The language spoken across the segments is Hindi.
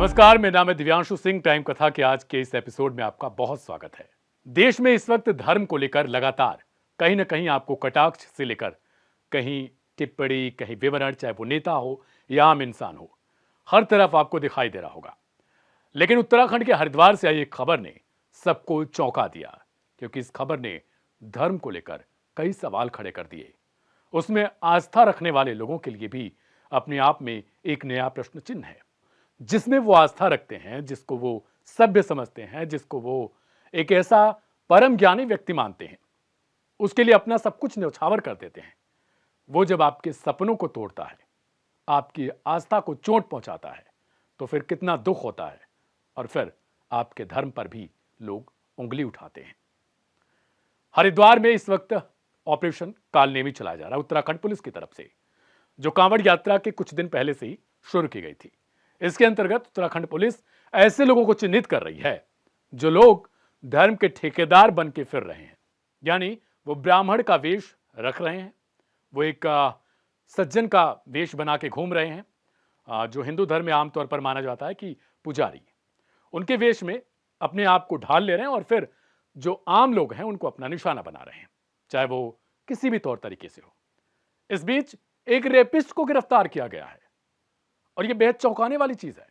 नमस्कार, मेरा नाम है दिव्यांशु सिंह। टाइम कथा के आज के इस एपिसोड में आपका बहुत स्वागत है। देश में इस वक्त धर्म को लेकर लगातार कहीं ना कहीं आपको कटाक्ष से लेकर कहीं टिप्पणी, कहीं विवरण, चाहे वो नेता हो या आम इंसान हो, हर तरफ आपको दिखाई दे रहा होगा। लेकिन उत्तराखंड के हरिद्वार से आई एक खबर ने सबको चौंका दिया, क्योंकि इस खबर ने धर्म को लेकर कई सवाल खड़े कर दिए। उसमें आस्था रखने वाले लोगों के लिए भी अपने आप में एक नया प्रश्न चिन्ह है। जिसमें वो आस्था रखते हैं, जिसको वो सभ्य समझते हैं, जिसको वो एक ऐसा परम ज्ञानी व्यक्ति मानते हैं, उसके लिए अपना सब कुछ न्यौछावर कर देते हैं। वो जब आपके सपनों को तोड़ता है, आपकी आस्था को चोट पहुंचाता है, तो फिर कितना दुख होता है, और फिर आपके धर्म पर भी लोग उंगली उठाते हैं। हरिद्वार में इस वक्त ऑपरेशन कालनेमी चलाया जा रहा है उत्तराखंड पुलिस की तरफ से, जो कांवड़ यात्रा के कुछ दिन पहले से ही शुरू की गई थी। इसके अंतर्गत उत्तराखंड पुलिस ऐसे लोगों को चिन्हित कर रही है जो लोग धर्म के ठेकेदार बन के फिर रहे हैं, यानी वो ब्राह्मण का वेश रख रहे हैं, वो एक सज्जन का वेश बना के घूम रहे हैं, जो हिंदू धर्म में आमतौर पर माना जाता है कि पुजारी, उनके वेश में अपने आप को ढाल ले रहे हैं और फिर जो आम लोग हैं उनको अपना निशाना बना रहे हैं, चाहे वो किसी भी तौर तरीके से हो। इस बीच एक रेपिस्ट को गिरफ्तार किया गया है और यह बेहद चौंकाने वाली चीज है।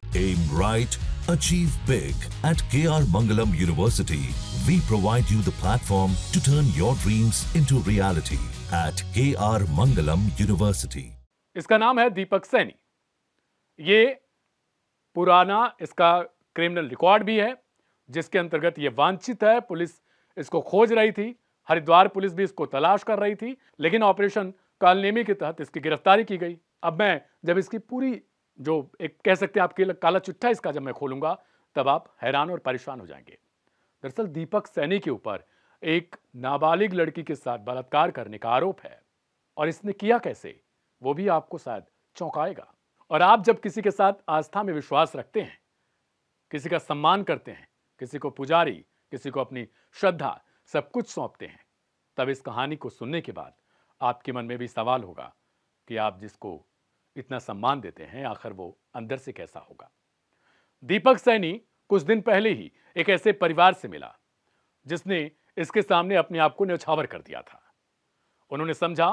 Aim right, achieve big. At KR Mangalam University, we provide you the platform to turn your dreams into reality. At KR Mangalam University. इसका नाम है दीपक सैनी। ये पुराना इसका क्रिमिनल रिकॉर्ड भी है, जिसके अंतर्गत ये वांछित है। पुलिस इसको खोज रही थी, हरिद्वार पुलिस भी इसको तलाश कर रही थी, लेकिन ऑपरेशन कालनेमी के तहत इसकी गिरफ्तारी की गई। अब मैं जब इसकी पूरी जो एक कह सकते हैं आपके काला चिट्ठा इसका जब मैं खोलूंगा, तब आप हैरान और परेशान हो जाएंगे। दरअसल दीपक सैनी के ऊपर एक नाबालिग लड़की के साथ बलात्कार करने का आरोप है, और इसने किया कैसे, वो भी आपको शायद चौंकाएगा। और आप जब किसी के साथ आस्था में विश्वास रखते हैं, किसी का सम्मान करते हैं, किसी को पुजारी, किसी को अपनी श्रद्धा सब कुछ सौंपते हैं, तब इस कहानी को सुनने के बाद आपके मन में भी सवाल होगा कि आप जिसको इतना सम्मान देते हैं, आखिर वो अंदर से कैसा होगा। दीपक सैनी कुछ दिन पहले ही एक ऐसे परिवार से मिला जिसने इसके सामने अपने आप को न्यौछावर कर दिया था। उन्होंने समझा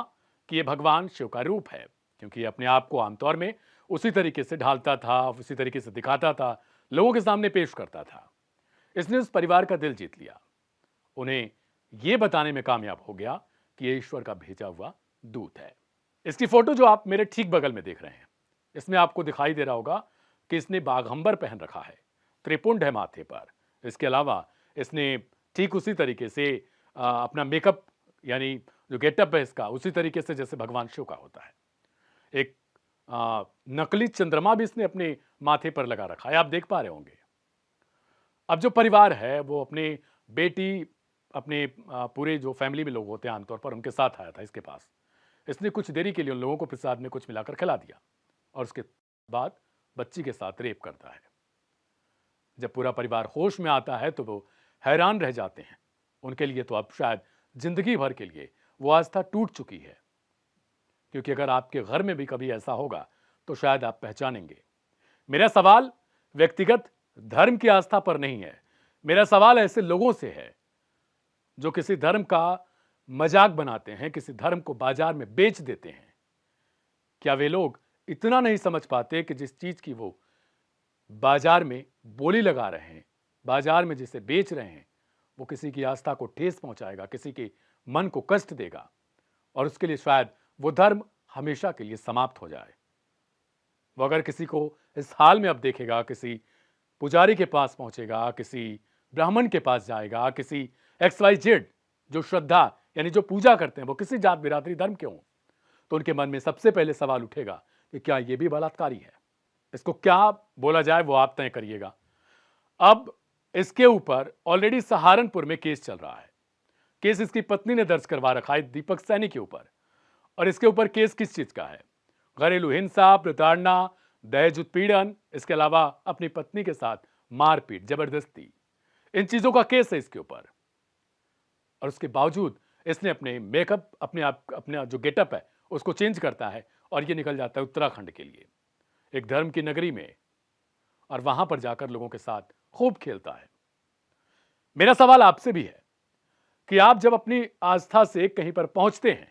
कि यह भगवान शिव का रूप है, क्योंकि ये अपने आप को आमतौर में उसी तरीके से ढालता था, उसी तरीके से दिखाता था, लोगों के सामने पेश करता था। इसने उस परिवार का दिल जीत लिया, उन्हें यह बताने में कामयाब हो गया कि यह ईश्वर का भेजा हुआ दूत है। इसकी फोटो जो आप मेरे ठीक बगल में देख रहे हैं, इसमें आपको दिखाई दे रहा होगा कि इसने बाघंबर पहन रखा है, त्रिपुंड है माथे पर। इसके अलावा इसने ठीक उसी तरीके से अपना मेकअप, यानी जो गेटअप है इसका, उसी तरीके से जैसे भगवान शिव का होता है। एक नकली चंद्रमा भी इसने अपने माथे पर लगा रखा है, आप देख पा रहे होंगे। अब जो परिवार है वो अपने बेटी, अपने पूरे जो फैमिली में लोग होते हैं आमतौर पर, उनके साथ आया था इसके पास। इसने कुछ देरी के लिए उन लोगों को प्रसाद में कुछ मिलाकर खिला दिया और उसके बाद बच्ची के साथ रेप करता है। जब पूरा परिवार होश में आता है तो वो हैरान रह जाते हैं। उनके लिए तो अब शायद जिंदगी भर के लिए वो आस्था टूट चुकी है, क्योंकि अगर आपके घर में भी कभी ऐसा होगा तो शायद आप पहचानेंगे। मेरा सवाल व्यक्तिगत धर्म की आस्था पर नहीं है, मेरा सवाल ऐसे लोगों से है जो किसी धर्म का मजाक बनाते हैं, किसी धर्म को बाजार में बेच देते हैं। क्या वे लोग इतना नहीं समझ पाते कि जिस चीज की वो बाजार में बोली लगा रहे हैं, बाजार में जिसे बेच रहे हैं, वो किसी की आस्था को ठेस पहुंचाएगा, किसी के मन को कष्ट देगा, और उसके लिए शायद वो धर्म हमेशा के लिए समाप्त हो जाए। वो अगर किसी को इस हाल में अब देखेगा, किसी पुजारी के पास पहुंचेगा, किसी ब्राह्मण के पास जाएगा, किसी XYZ जो श्रद्धा यानी जो पूजा करते हैं वो किसी जात बिरादरी धर्म के हों, तो उनके मन में सबसे पहले सवाल उठेगा कि क्या ये भी बलात्कारी है। इसको क्या बोला जाए वो आप तय करिएगा। अब इसके ऊपर ऑलरेडी सहारनपुर में केस चल रहा है। केस इसकी पत्नी ने दर्ज करवा रखा है दीपक सैनी के ऊपर। और इसके ऊपर केस किस चीज का है? घरेलू हिंसा, प्रताड़ना, दहेज उत्पीड़न, इसके अलावा अपनी पत्नी के साथ मारपीट, जबरदस्ती, इन चीजों का केस है इसके ऊपर। और उसके बावजूद इसने अपने मेकअप, अपना जो गेटअप है उसको चेंज करता है और ये निकल जाता है उत्तराखंड के लिए, एक धर्म की नगरी में, और वहां पर जाकर लोगों के साथ खूब खेलता है। मेरा सवाल आपसे भी है कि आप जब अपनी आस्था से कहीं पर पहुंचते हैं,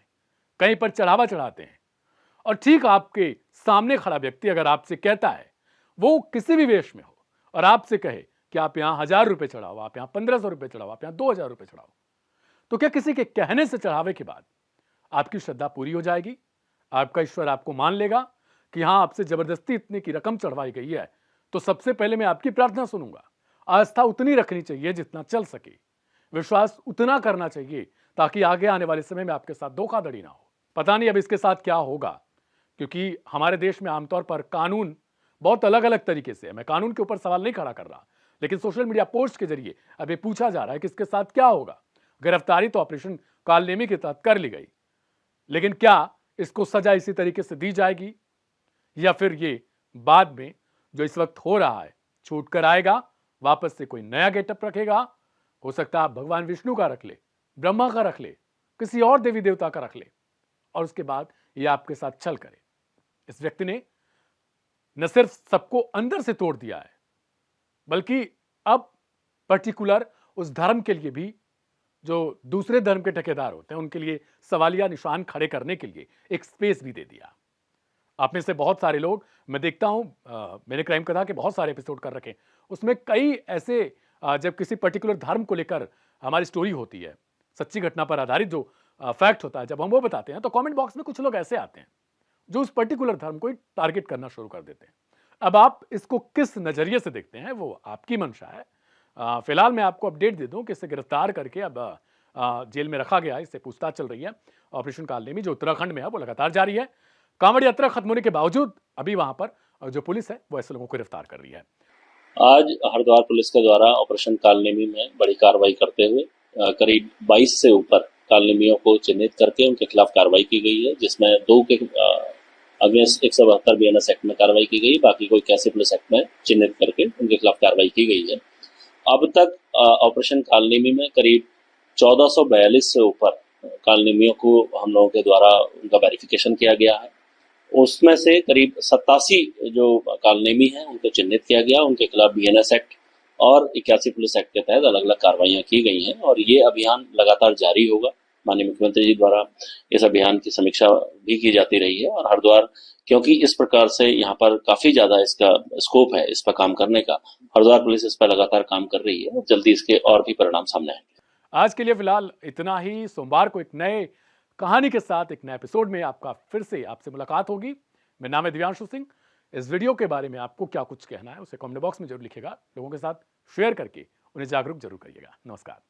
कहीं पर चढ़ावा चढ़ाते हैं, और ठीक आपके सामने खड़ा व्यक्ति अगर आपसे कहता है, वो किसी भी वेश में हो, और आपसे कहे कि आप यहां 1000 रुपए चढ़ाओ, आप यहां 1500 रुपए चढ़ाओ, आप यहां 2000 रुपए चढ़ाओ, तो क्या किसी के कहने से चढ़ावे के बाद आपकी श्रद्धा पूरी हो जाएगी? आपका ईश्वर आपको मान लेगा कि हां, आपसे जबरदस्ती इतने की रकम चढ़वाई गई है, तो सबसे पहले मैं आपकी प्रार्थना सुनूंगा। आस्था उतनी रखनी चाहिए जितना चल सके, विश्वास उतना करना चाहिए ताकि आगे आने वाले समय में आपके साथ धोखाधड़ी ना हो। पता नहीं अब इसके साथ क्या होगा, क्योंकि हमारे देश में आमतौर पर कानून बहुत अलग अलग तरीके से है। मैं कानून के ऊपर सवाल नहीं खड़ा कर रहा, लेकिन सोशल मीडिया पोस्ट के जरिए अब ये पूछा जा रहा है कि इसके साथ क्या होगा। गिरफ्तारी तो ऑपरेशन कालनेमी के तहत कर ली गई, लेकिन क्या इसको सजा इसी तरीके से दी जाएगी, या फिर ये बाद में जो इस वक्त हो रहा है छूट कर आएगा, वापस से कोई नया गेटअप रखेगा? हो सकता है आप भगवान विष्णु का रख ले, ब्रह्मा का रख ले, किसी और देवी देवता का रख ले, और उसके बाद ये आपके साथ छल करे। इस व्यक्ति ने न सिर्फ सबको अंदर से तोड़ दिया है, बल्कि अब पर्टिकुलर उस धर्म के लिए भी, जो दूसरे धर्म के ठेकेदार होते हैं, उनके लिए सवालिया निशान खड़े करने के लिए एक स्पेस भी दे दिया। आप में से बहुत सारे लोग, मैं देखता हूं, मैंने क्राइम कथा के बहुत सारे एपिसोड कर रखे, उसमें कई ऐसे जब किसी पर्टिकुलर धर्म को लेकर हमारी स्टोरी होती है, सच्ची घटना पर आधारित जो फैक्ट होता है, जब हम वो बताते हैं तो कमेंट बॉक्स में कुछ लोग ऐसे आते हैं जो उस पर्टिकुलर धर्म को टारगेट करना शुरू कर देते हैं। अब आप इसको किस नजरिए से देखते हैं वो आपकी मंशा है। फिलहाल मैं आपको अपडेट दे दूं कि इसे गिरफ्तार करके अब जेल में रखा गया है, इससे पूछताछ चल रही है। ऑपरेशन कालनेमी जो उत्तराखंड में है वो लगातार जारी है। कांवड़ यात्रा खत्म होने के बावजूद अभी वहां पर जो पुलिस है वो ऐसे लोगों को गिरफ्तार कर रही है। आज हरिद्वार पुलिस के द्वारा ऑपरेशन कालनेमी में बड़ी कार्रवाई करते हुए करीब 22 से ऊपर कालनेमियों को चिन्हित करके उनके खिलाफ कार्रवाई की गई है, जिसमें 2 के अगेंस्ट 172 BNS एक्ट में कार्रवाई की गई, बाकी को 81 पुलिस एक्ट में चिन्हित करके उनके खिलाफ कार्रवाई की गई है। अब तक ऑपरेशन कालनेमी में करीब 1442 से ऊपर कालनेमियों को हम लोगों के द्वारा उनका वेरिफिकेशन किया गया है। उसमें से करीब 87 जो कालनेमी हैं उनको चिन्हित किया गया, उनके खिलाफ BNS एक्ट और 81 पुलिस एक्ट के तहत अलग अलग कार्रवाइयां की गई हैं, और ये अभियान लगातार जारी होगा। माननीय मुख्यमंत्री जी द्वारा इस अभियान की समीक्षा भी की जाती रही है, और हरिद्वार, क्योंकि इस प्रकार से यहाँ पर काफी ज्यादा इसका स्कोप है इस पर काम करने का, हरिद्वार पुलिस इस पर लगातार काम कर रही है, जल्दी इसके और भी परिणाम सामने आएंगे। आज के लिए फिलहाल इतना ही। सोमवार को एक नए कहानी के साथ एक नए एपिसोड में फिर से आपसे मुलाकात होगी। मेरा नाम है दिव्यांशु सिंह। इस वीडियो के बारे में आपको क्या कुछ कहना है उसे कमेंट बॉक्स में जरूर लिखिएगा। लोगों के साथ शेयर करके उन्हें जागरूक जरूर करिएगा। नमस्कार।